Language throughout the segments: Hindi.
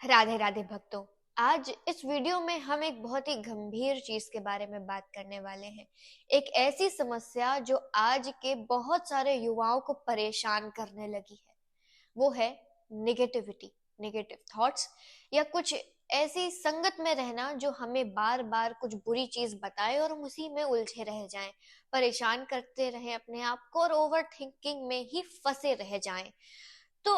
राधे राधे भक्तों। आज इस वीडियो में हम एक बहुत ही गंभीर चीज के बारे में बात करने वाले हैं। एक ऐसी समस्या जो आज के बहुत सारे युवाओं को परेशान करने लगी है। वो है निगेटिविटी, नेगेटिव थॉट्स, या कुछ ऐसी संगत में रहना जो हमें बार बार कुछ बुरी चीज बताए और हम उसी में उलझे रह जाएं, परेशान करते रहें अपने आप को और ओवर थिंकिंग में ही फंसे रह जाएं। तो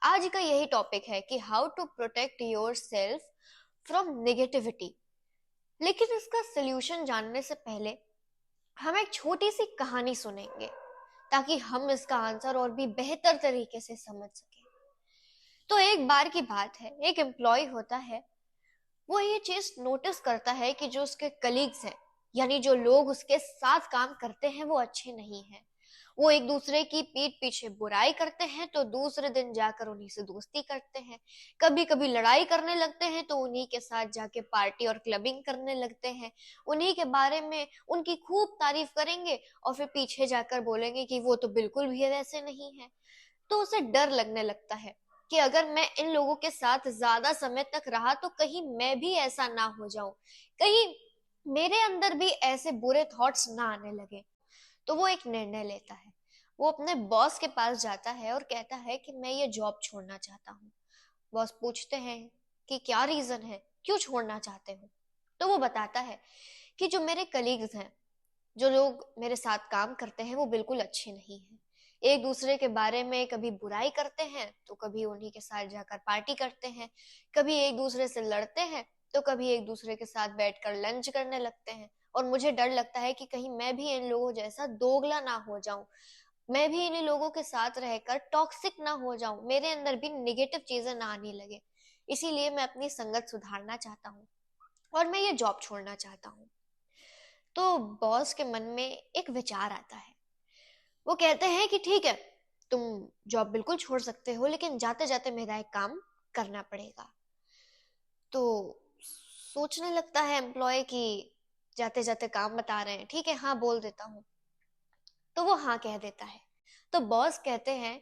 आज का यही टॉपिक है कि how to protect yourself from negativity. लेकिन इसका सोल्यूशन जानने से पहले हम एक छोटी सी कहानी सुनेंगे ताकि हम इसका आंसर और भी बेहतर तरीके से समझ सकें। तो एक बार की बात है, एक एम्प्लॉय होता है। वो ये चीज नोटिस करता है कि जो उसके कलीग्स हैं, यानी जो लोग उसके साथ काम करते हैं, वो अच्छे नहीं हैं। वो एक दूसरे की पीठ पीछे बुराई करते हैं तो दूसरे दिन जाकर उन्हीं से दोस्ती करते हैं। कभी कभी लड़ाई करने लगते हैं तो उन्हीं के साथ जाके पार्टी और क्लबिंग करने लगते हैं। उन्हीं के बारे में उनकी खूब तारीफ करेंगे और फिर पीछे जाकर बोलेंगे कि वो तो बिल्कुल भी वैसे नहीं है। तो उसे डर लगने लगता है कि अगर मैं इन लोगों के साथ ज्यादा समय तक रहा तो कहीं मैं भी ऐसा ना हो जाऊं, कहीं मेरे अंदर भी ऐसे बुरे थॉट्स ना आने लगे। तो वो एक निर्णय लेता है। वो अपने बॉस के पास जाता है और कहता है कि मैं ये जॉब छोड़ना चाहता हूँ। बॉस पूछते हैं कि क्या रीजन है, क्यों छोड़ना चाहते हो। तो वो बताता है कि जो मेरे कलीग्स हैं, जो लोग मेरे साथ काम करते हैं, वो बिल्कुल अच्छे नहीं हैं। एक दूसरे के बारे में कभी बुराई करते हैं तो कभी उन्हीं के साथ जाकर पार्टी करते हैं, कभी एक दूसरे से लड़ते हैं तो कभी एक दूसरे के साथ बैठकर लंच करने लगते हैं। और मुझे डर लगता है कि कहीं मैं भी इन लोगों जैसा दोगला ना हो जाऊं, मैं भी इन लोगों के साथ रहकर टॉक्सिक ना हो जाऊं, मेरे अंदर भी निगेटिव चीजें ना आने लगे। इसीलिए मैं अपनी संगत सुधारना चाहता हूँ और मैं ये जॉब छोड़ना चाहता हूँ। तो बॉस के मन में एक विचार आता है। वो कहते हैं कि ठीक है, तुम जॉब बिल्कुल छोड़ सकते हो, लेकिन जाते जाते मेरा एक काम करना पड़ेगा। तो सोचने लगता है एम्प्लॉय कि जाते जाते काम बता रहे हैं, ठीक है हाँ बोल देता हूँ। तो वो हाँ कह देता है। तो बॉस कहते हैं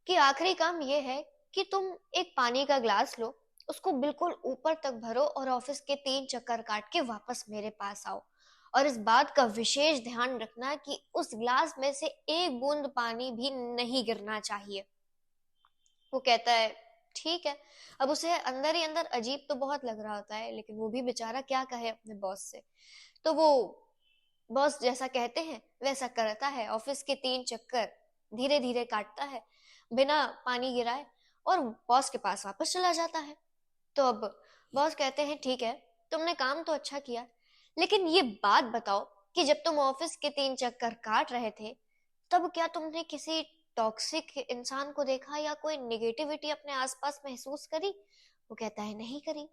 कि आखिरी काम ये है कि तुम एक पानी का ग्लास लो, उसको बिल्कुल ऊपर तक भरो और ऑफिस के 3 चक्कर काट के वापस मेरे पास आओ। और इस बात का विशेष ध्यान रखना कि उस ग्लास में से एक बूंद पानी भी नहीं गिरना चाहिए। वो कहता है ठीक है। अब उसे अंदर ही अंदर अजीब तो बहुत लग रहा होता है, लेकिन वो भी बेचारा क्या कहे अपने बॉस से। तो वो बॉस जैसा कहते हैं वैसा करता है, ऑफिस के 3 चक्कर धीरे धीरे काटता है बिना पानी गिराए और बॉस के पास वापस चला जाता है। तो अब बॉस कहते हैं ठीक है, तुमने काम तो अच्छा किया, लेकिन ये बात बताओ कि जब तुम ऑफिस के 3 चक्कर काट रहे थे तब क्या तुमने किसी टॉक्सिक इंसान को देखा या कोई निगेटिविटी अपने आसपास महसूस करी। वो कहता है नहीं करी।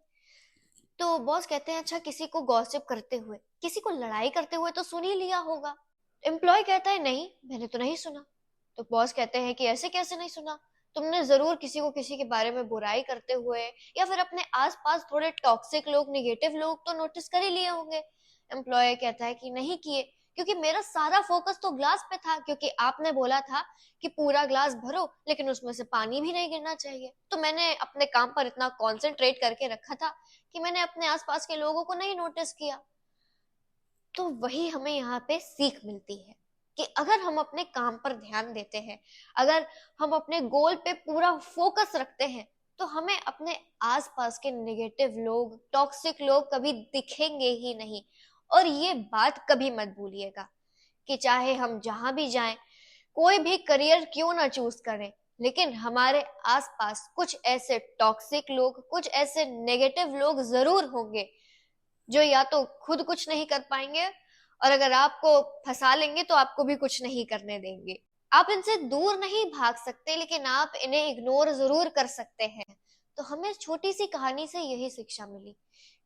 तो बॉस कहते हैं अच्छा, किसी को गॉसिप करते हुए, किसी को लड़ाई करते हुए तो सुन ही लिया होगा। एम्प्लॉय कहता है नहीं, मैंने तो नहीं सुना। तो बॉस कहते हैं कि ऐसे कैसे नहीं सुना, तुमने जरूर किसी को किसी के बारे में बुराई करते हुए या फिर अपने आसपास थोड़े टॉक्सिक लोग, निगेटिव लोग तो नोटिस कर ही लिए होंगे। एम्प्लॉय कहता है कि नहीं किए, क्योंकि मेरा सारा फोकस तो ग्लास पे था, क्योंकि आपने बोला था कि पूरा ग्लास भरो लेकिन उसमें से पानी भी नहीं गिरना चाहिए। तो मैंने अपने काम पर इतना कॉन्सेंट्रेट करके रखा था कि मैंने अपने आसपास के लोगों को नहीं नोटिस किया। तो वही हमें यहाँ पे सीख मिलती है कि अगर हम अपने काम पर ध्यान देते हैं, अगर हम अपने गोल पे पूरा फोकस रखते हैं, तो हमें अपने आसपास के नेगेटिव लोग, टॉक्सिक लोग कभी दिखेंगे ही नहीं। और ये बात कभी मत भूलिएगा कि चाहे हम जहां भी जाएं, कोई भी करियर क्यों ना चूज करें, लेकिन हमारे आसपास कुछ ऐसे टॉक्सिक लोग, कुछ ऐसे नेगेटिव लोग जरूर होंगे जो या तो खुद कुछ नहीं कर पाएंगे और अगर आपको फंसा लेंगे तो आपको भी कुछ नहीं करने देंगे। आप इनसे दूर नहीं भाग सकते, लेकिन आप इन्हें इग्नोर जरूर कर सकते हैं। तो हमें छोटी सी कहानी से यही शिक्षा मिली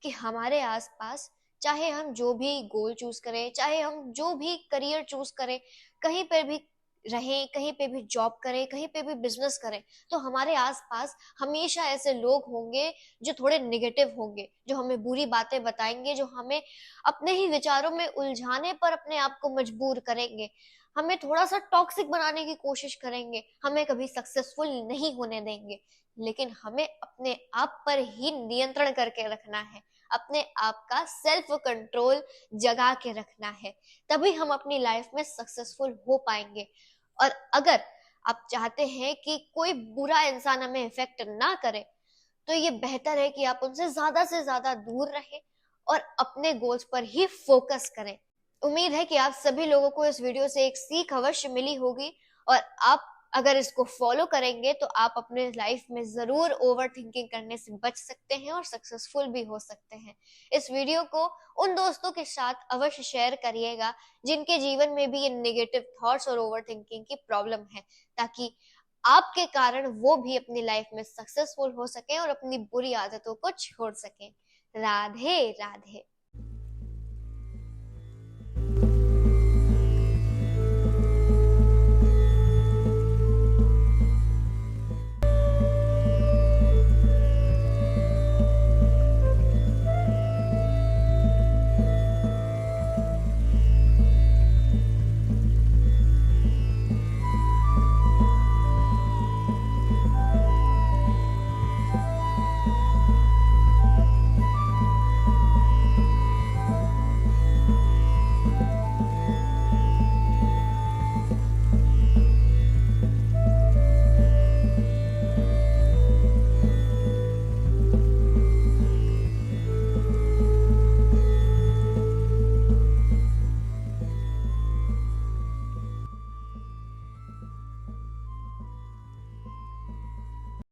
कि हमारे आसपास, चाहे हम जो भी गोल चूज करें, चाहे हम जो भी करियर चूज करें, कहीं पर भी रहें, कहीं पे भी जॉब करें, कहीं पे भी बिजनेस करें, तो हमारे आसपास हमेशा ऐसे लोग होंगे जो थोड़े निगेटिव होंगे, जो हमें बुरी बातें बताएंगे, जो हमें अपने ही विचारों में उलझाने पर अपने आप को मजबूर करेंगे। हमें थोड़ा सा टॉक्सिक बनाने की कोशिश करेंगे, हमें कभी सक्सेसफुल नहीं होने देंगे। लेकिन हमें अपने आप पर ही नियंत्रण करके रखना है, अपने आप का सेल्फ कंट्रोल जगा के रखना है, तभी हम अपनी लाइफ में सक्सेसफुल हो पाएंगे। और अगर आप चाहते हैं कि कोई बुरा इंसान हमें इफेक्ट ना करे, तो ये बेहतर है कि आप उनसे से ज्यादा दूर रहें और अपने गोल्स पर ही फोकस करें। उम्मीद है कि आप सभी लोगों को इस वीडियो से एक सीख अवश्य मिली होगी, और आप अगर इसको फॉलो करेंगे तो आप अपने लाइफ में जरूर ओवर थिंकिंग करने से बच सकते हैं और सक्सेसफुल भी हो सकते हैं। इस वीडियो को उन दोस्तों के साथ अवश्य शेयर करिएगा जिनके जीवन में भी ये नेगेटिव थॉट्स और ओवर थिंकिंग की प्रॉब्लम है, ताकि आपके कारण वो भी अपनी लाइफ में सक्सेसफुल हो सके और अपनी बुरी आदतों को छोड़ सके। राधे राधे।